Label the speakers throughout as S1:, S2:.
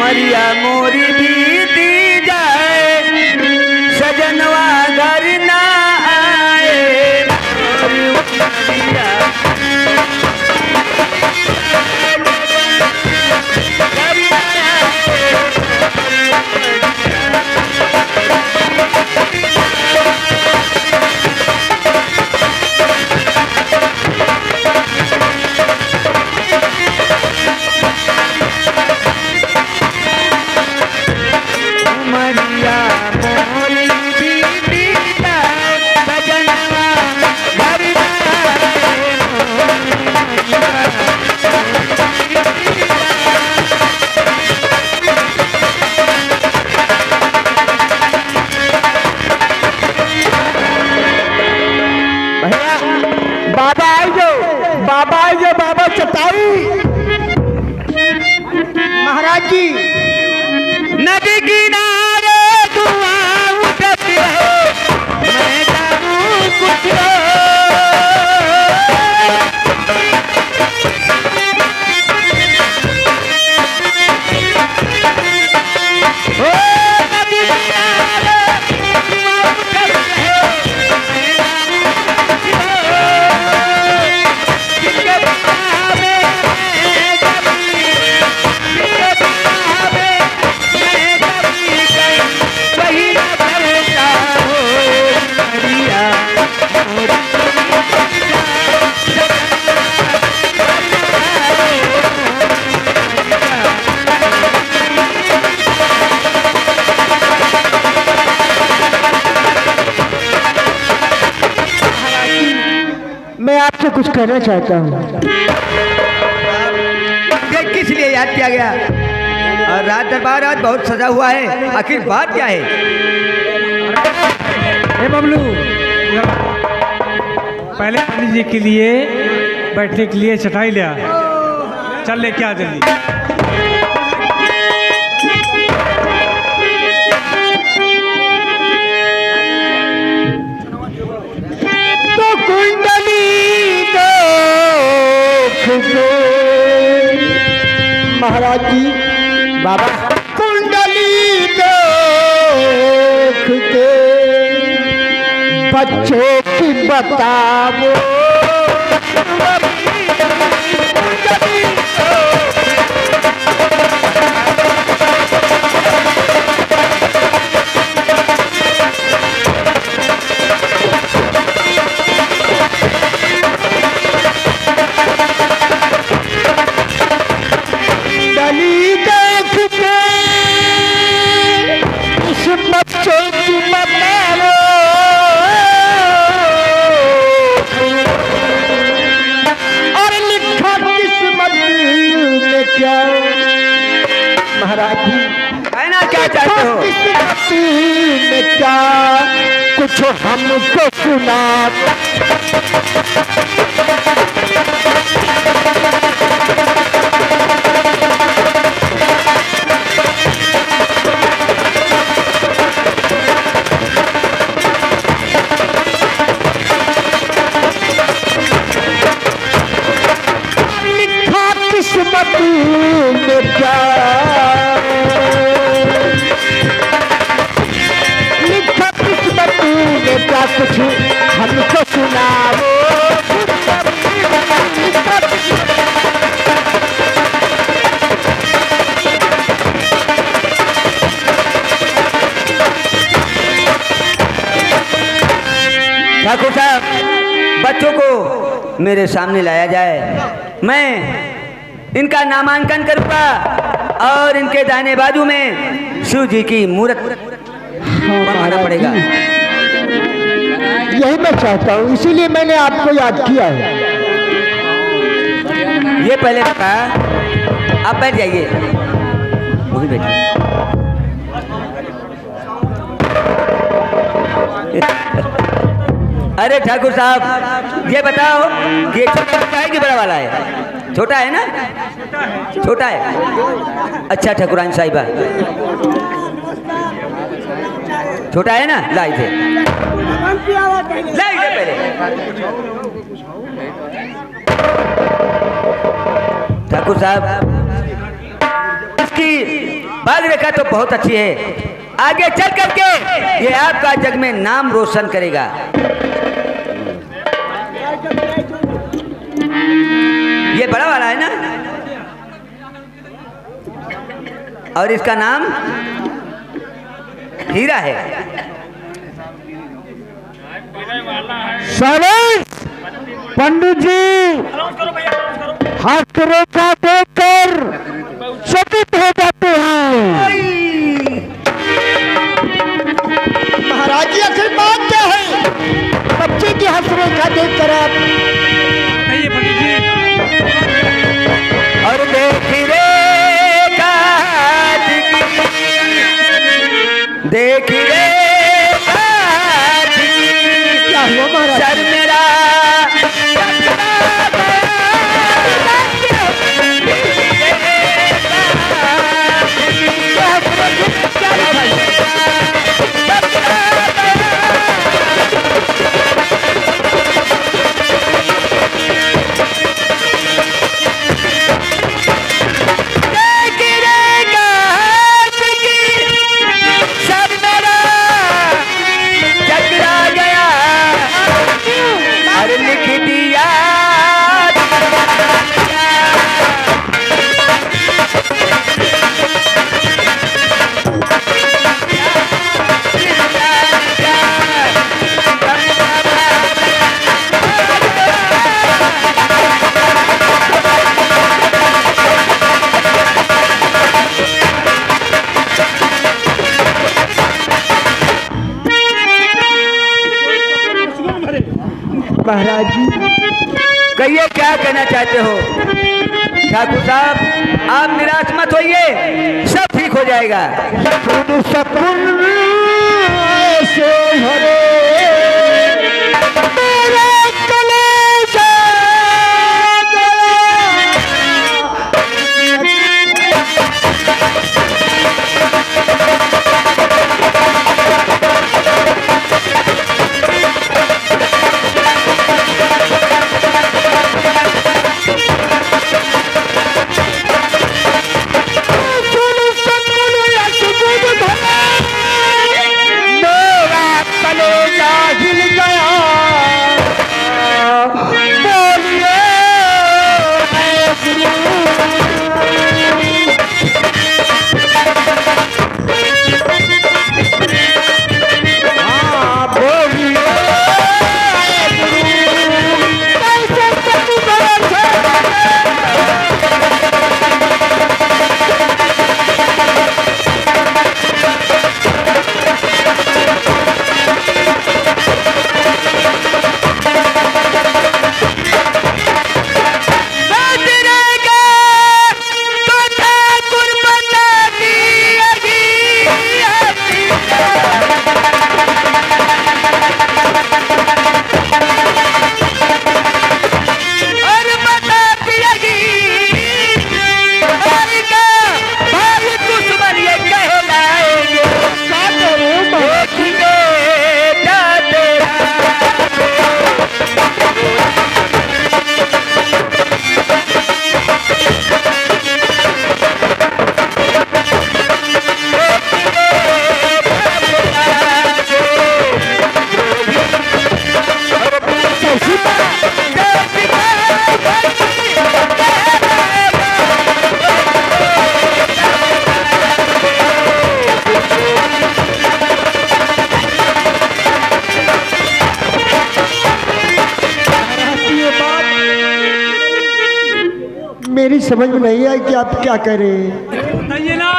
S1: उमरिया मोरी बीती जाए सजनवा घर ना आए मोरी उमरिया घर ना आए। उमरिया मोरी बीती जाए सजनवा घर ना आए
S2: भैया बाबा आई जो बाबा चटाई महाराज जी
S1: नदी किनारे धुआं उठती है मैं जानूं कुछ ओ नदी किनारे धुआं उठती है मैं जानूं कुछ जिसके बहावे मैं कभी जिसके बहावे मैं कभी कहीं वही न करता हो उमरिया मोरी
S2: मैं आपसे कुछ कहना चाहता हूँ।
S1: ये किस लिए याद किया गया और रात दरबार आज बहुत सजा हुआ है, आखिर बात क्या है?
S3: हे बबलू, पहले पंडित जी के लिए बैठने के लिए चटाई ले आ। चल ले क्या जल्दी।
S2: तो कुंडली दो महाराज जी बाबा कुंडली देख के बच्चों की बताओ कुंडली देख के इस बच्चों की बताओ और लिखा किस्मत में क्या महाराज जी
S1: कहना क्या चाहते हो?
S2: किस्मत में क्या कुछ हमको सुना लिखा किस्मत में क्या लिखा किस्मत में क्या कुछ हमको सुनाओ
S1: ठाकुर साहब, बच्चों को मेरे सामने लाया जाए, मैं इनका नामांकन करूंगा और इनके दाहिने बाजू में शिव जी की मूर्त बनवाना पड़ेगा।
S2: यही मैं चाहता हूँ, इसीलिए मैंने आपको याद किया है।
S1: ये पहले बता, आप बैठ जाइए, वो भी बैठिए। अरे ठाकुर साहब, ये बताओ कि ये छोटा है कि बड़ा वाला है? छोटा है ना? छोटा है। अच्छा ठाकुरान साहिबा, छोटा है ना? ला इसे, ला इसे पहले। ठाकुर साहब, इसकी बाग रेखा तो बहुत अच्छी है, आगे चल करके ये आपका जग में नाम रोशन करेगा। ये बड़ा वाला है ना, और इसका नाम हीरा है।
S2: शाबाश पंडित जी, हाथ रेखा देखकर चकित हो जाते हैं। महाराज जी आखिर बात क्या है? बच्चे की हाथ रेखा देखकर आप
S3: कहिए पंडित जी।
S1: और देख रे काज की, देख रे काज की,
S2: क्या हुआ महाराज?
S1: सर मेरा
S2: महाराज जी
S1: कहिए क्या कहना चाहते हो? ठाकुर साहब आप निराश मत होइए, सब ठीक हो जाएगा।
S2: सपन सपन ऐसे भरे मेरा कलेजा हिल गया। बोलिए ऐ गुरु। हाँ बोलिए ऐ गुरु। कैसे सत्य बरसे मेरी समझ में नहीं आई कि आप क्या कह रहे हैं।
S3: बताइए ना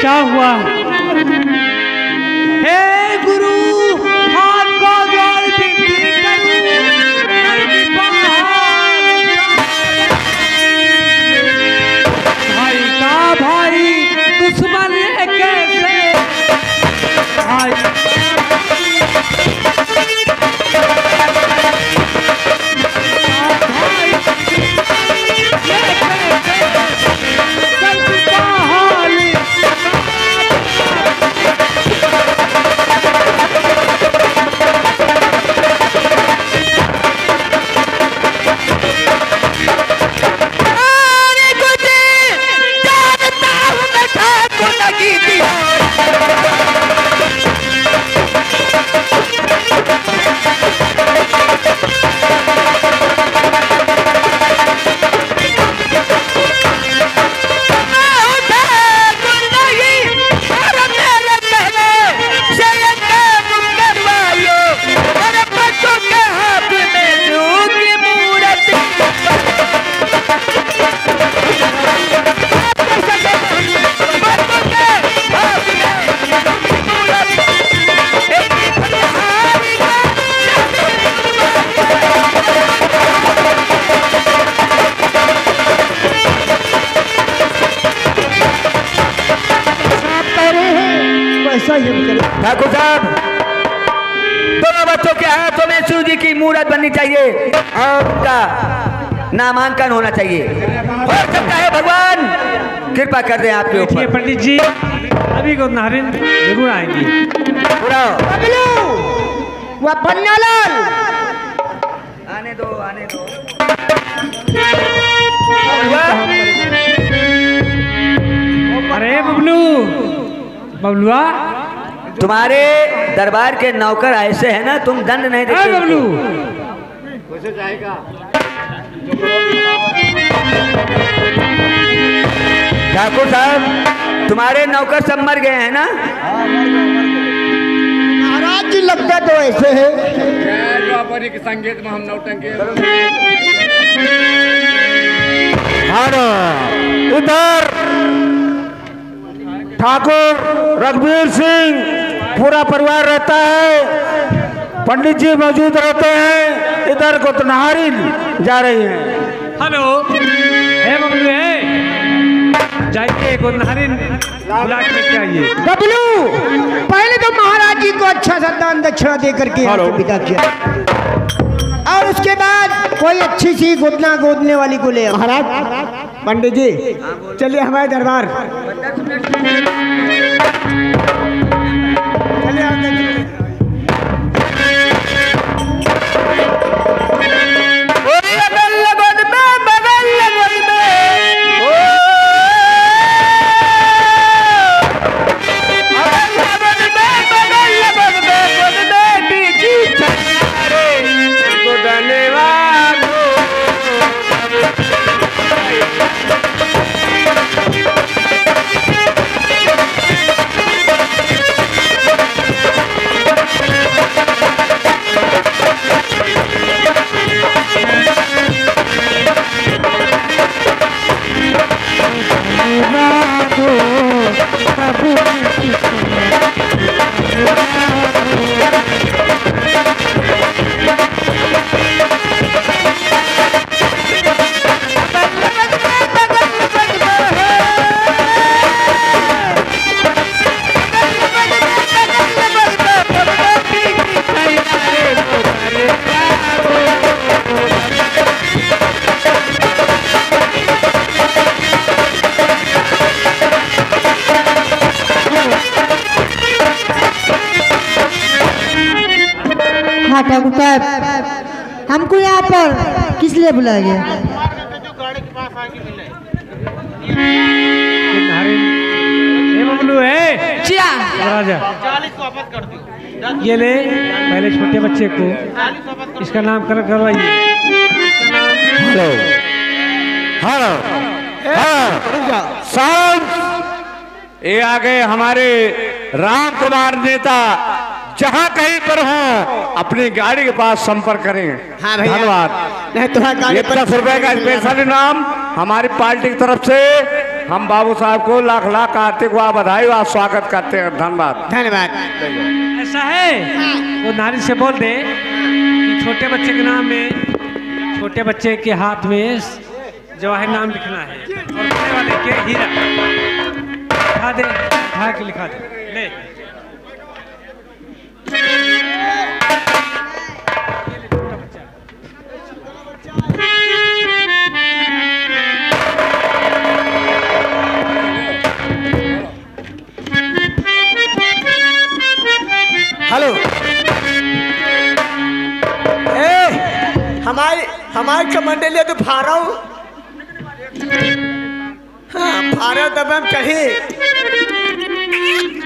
S3: क्या हुआ? हे गुरु, आपको जोड़ विनती करूं, करनी भाई का भाई दुश्मन है कैसे भाई।
S2: जैसा ही हम चले।
S1: ठाकुर साहब, दोनों बच्चों के हाथों में शिव जी की मूर्त बननी चाहिए और उनका नामांकन होना चाहिए। हो सकता है भगवान कृपा कर दें आपके
S3: बैठिए
S1: ऊपर।
S3: पंडित जी, अभी को नारिन जरूर आएंगी।
S1: बुलाओ।
S2: बबलू, वह पन्नालाल,
S1: आने दो, आने दो।
S3: अरे बबलू, बबलुआ,
S1: तुम्हारे दरबार के नौकर ऐसे है ना, तुम दंड नहीं
S3: अरे
S1: देते
S3: बबलू,
S1: ठाकुर साहब, तुम्हारे नौकर सब मर गए हैं ना?
S2: महाराज जी लगता तो ऐसे है।
S4: संगीत में हम नौटंकी
S5: इधर ठाकुर रघुवीर सिंह पूरा परिवार रहता है, पंडित जी मौजूद रहते हैं। इधर को तो नहारी जा रही है।
S3: हेलो, हे बबलू, हे जाइए को नारिन बुला के लेके आइए।
S2: बबलू, पहले तो महाराज जी को अच्छा सा दान दक्षिणा दे करके यहाँ से विदा किया, और उसके बाद कोई अच्छी सी गोदना गोदने वाली को ले। महाराज, पंडित जी चलिए हमारे दरबार। चलिए
S6: हाँ ठाकुर साहब, हमको यहाँ पर किस लिए बुलाया गया?
S3: नारिन, हे बबलू, हे राजा, ये ले पहले छोटे बच्चे को इसका नामकरण करवाइए।
S5: हेलो हेलो साहब, ये आ गए हमारे राम कुमार नेता। जहाँ कहीं पर हो अपनी गाड़ी के पास संपर्क करें।
S2: हाँ भैया।
S5: धन्यवाद।
S2: नहीं तुम्हारा गाड़ी
S5: ये 10 रुपए का स्पेशल इनाम हमारी पार्टी की तरफ से हम बाबू साहब को लाख लाख कार्तिक वा बधाई व स्वागत करते हैं। धन्यवाद।
S2: धन्यवाद।
S3: ऐसा है, वो नारी से बोल दे कि छोटे बच्चे के नाम में, छोटे बच्चे के हाथ में जवाहर नाम लिखना है और बड़े वाले के हीरा। लिखा दे, लिखा के लिखा दे, ले।
S2: हेलो, हमारे मंडली तो फारा हूँ। हाँ, फारा तब हम चढ़े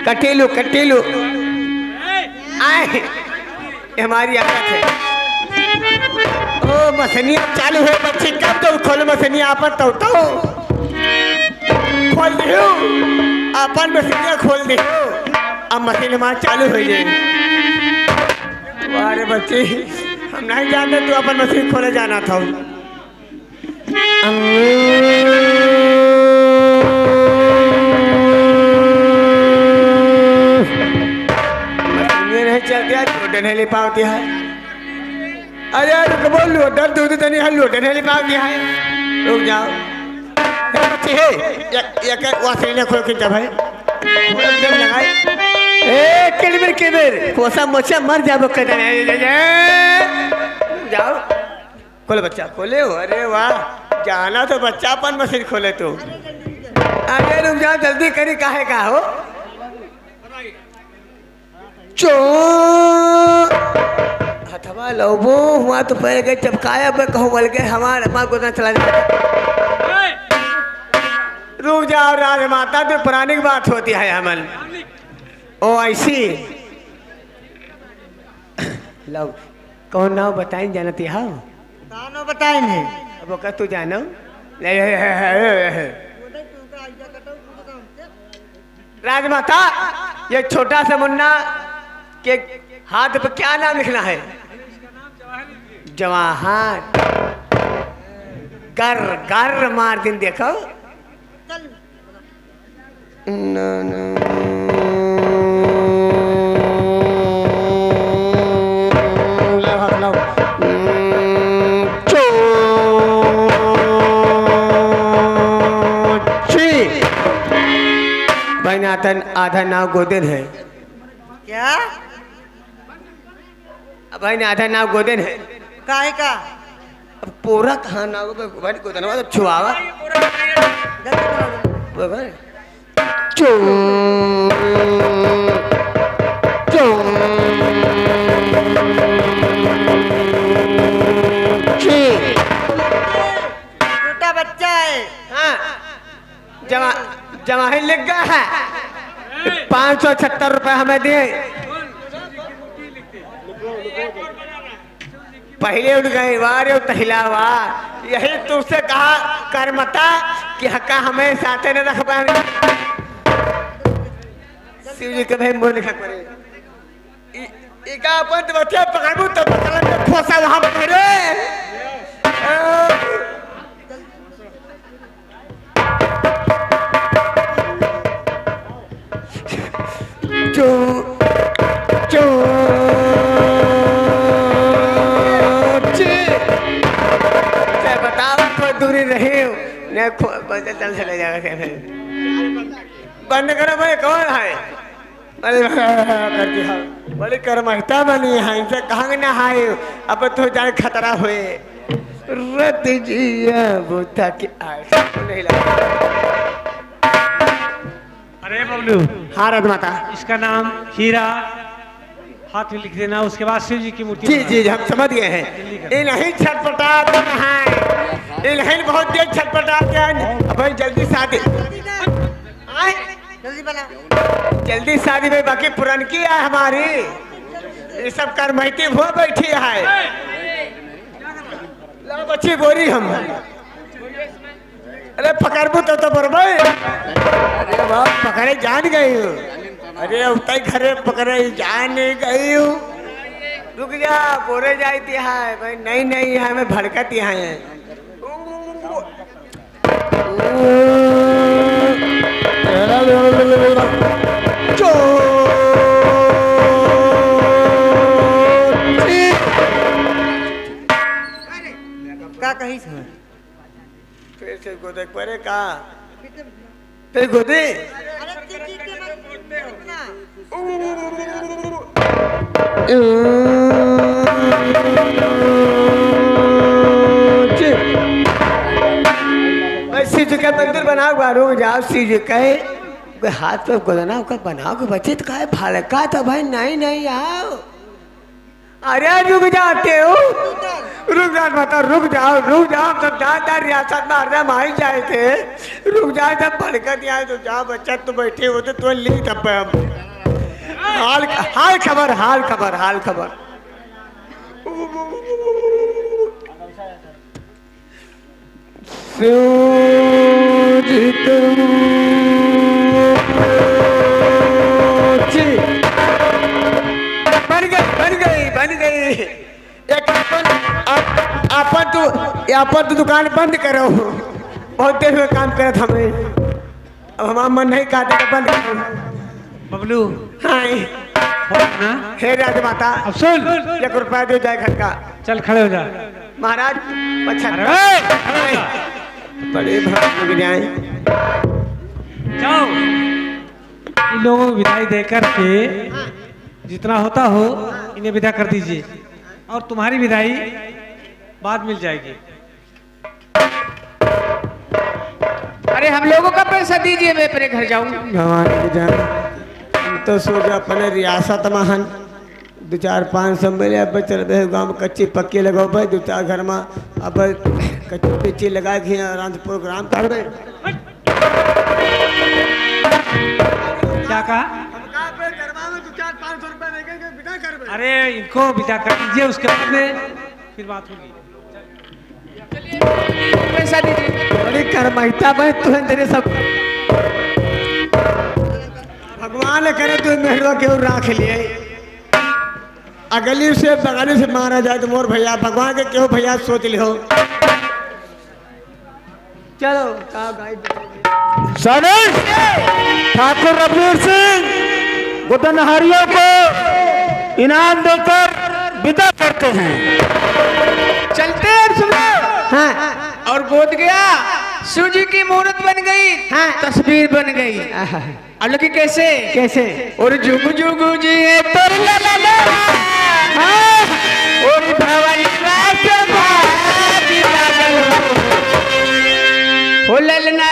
S2: कटेलू आए, हमारी आदत है। ओ मसनिया चालू है बच्ची, कब तो खोल मसनिया आपन तो खोल दे, अपन मसनिया खोल दे, अब मशीन हमारा चालू हो जाए। अरे बच्चे, हम नहीं जानते तू अपन मशीन खोले जाना था। मशीन नहीं चलती है, लोटे नहीं ले पाती है। अरे रुक बोल लो, दर्द होते तो नहीं है, लोटे नहीं ले पाती है। रुक जाओ बच्चे, है वासी ने खोल के जब है लगाए ए किलबिर किलबिर कोसा मोचा मर जाबो कदम जाओ खोले बच्चा खोले हो। अरे वाह जाना तो बच्चा अपन मशीन खोले तो अरे रुक जाओ जल्दी करी काहे का हो चो हथवा लोबो हुआ तो पैर गए चपकाया पे कहो बोल के हमारे माँ को चला जाए। रुक जाओ राजमाता तो पुरानी बात होती है हमन ओ ऐसी लो कौन नाव बताएं जानती हाँ
S6: तानो बताए नहीं
S2: अब का तू जानो राजमाता ये छोटा सा मुन्ना के हाथ पे क्या नाम लिखना है जवाहर कर कर मार दिन देखो नाथन आधा नाव गोदन है
S6: क्या
S2: अब भाई आधा नाव गोदन है
S6: काहे का
S2: अब पूरा कहाँ नाव भाई गोदन हुआ तो छुआवा चो चो
S6: छोटा बच्चा है
S2: हाँ जमा जमा ही लिख गया है 576 रुपए हमें दिए पहले उठ गए वारे तहिलावा यही तुमसे कहा करमता कि हक्का हमें साथे न रख पाए शिव जी के भाई मोर लिखा करे इका अपन बच्चा पकड़बू तो पकड़ के खोसा वहां पकड़े चो चो बताओ कोई दूरी रही नहीं चल चले जाएगा बंद करो भाई कौन है अरे करती है बड़ी करमहता बनी है इनसे कहाँ ना है अब तो जाने खतरा हुए रत जिया बुद्धा की आस नहीं लगा।
S3: अरे बबलू
S2: हाँ राजमाता
S3: इसका नाम हीरा हाथ में लिख देना उसके बाद शिव जी की मूर्ति
S2: जी जी हम समझ गए हैं इन ही छटपटाते हैं इन ही बहुत देर छटपटाते हैं अब भाई जल्दी शादी आए
S6: जल्दी बना
S2: जल्दी शादी में बाकी पुरनकी है हमारी ये सब करमहती हुआ बैठी है ला बच्ची बोरी हम अरे पकड़बू तो बरबर अरे बाप पकड़े जान गई हूँ अरे उतना घरे पकड़े जान गई हूँ रुक जा बोरे जाती है भाई नहीं नहीं है मैं भड़कती है
S6: का कही से
S2: फिर से गोदे परे का फिर गोदे
S6: अरे टिकी के मत ना
S2: शिव जी का मंदिर बनाओ बारो जाओ शिव जी कहे हाथ पे गोदना का बनाओ के बच्चे तो कहे फड़का तो भाई नहीं नहीं आओ अरे रुक जाते हो रुक जा बता रुक जाओ तब ज्यादा रियासत में हरदम आ ही जाए थे रुक जाए जब भड़कत आए तो जा बच्चा तू बैठे हो तो लिख तब हम हाल खबर बन गई एक अपन तो दुकान बंद करो बहुत देर हुए काम करत हमें अब हमारा मन नहीं कहता कि बंद करो
S3: बबलू
S2: हाँ
S3: ना
S2: हे राजमाता
S3: अब सुन
S2: 1 रुपया दे जाए घर का
S3: चल खड़े हो जा
S2: महाराज अच्छा
S3: अरे खड़े हो जा
S2: बड़े भाग जाए
S3: जाओ ये लोगों को विदाई देकर के जितना होता हो इन्हें विदा कर दीजिए और तुम्हारी विदाई बाद मिल जाएगी।
S7: अरे हम लोगों का पैसा दीजिए, मैं अपने घर जाऊं।
S2: भगवान की जान हम तो सोचा अपने रियासत में हन 2-4-500 मिले। अब चल रहे गाँव में कच्ची पक्की लगाओ भाई 2-4 घर में। अब कच्ची पिच्ची लगा के आराम से प्रोग्राम कर दे।
S3: क्या कहा? अरे इनको विदा कर दीजिए, उसके बाद में फिर बात होगी।
S7: पैसा दीजिए।
S2: बड़ी करमाइता भाई तू तेरे सब भगवान करे तू मेहरवा क्यों राख लिए। अगली से बगाली से मारा जाए तो मोर भैया भगवान के क्यों भैया सोच लियो। चलो
S5: सनद ठाकुर रघुवीर सिंह गोदनहारियों को इनाम देकर विदा करते हैं।
S7: चलते हैं सुनो।
S2: हाँ
S7: और गोद गया, शिव जी की मूर्त बन गई,
S2: हाँ।
S7: तस्वीर बन गई। और लोग कैसे
S2: कैसे
S7: और जुगु जुगु जी है तोर ला ला ला, और भवानी रात भाती लागल हो ललना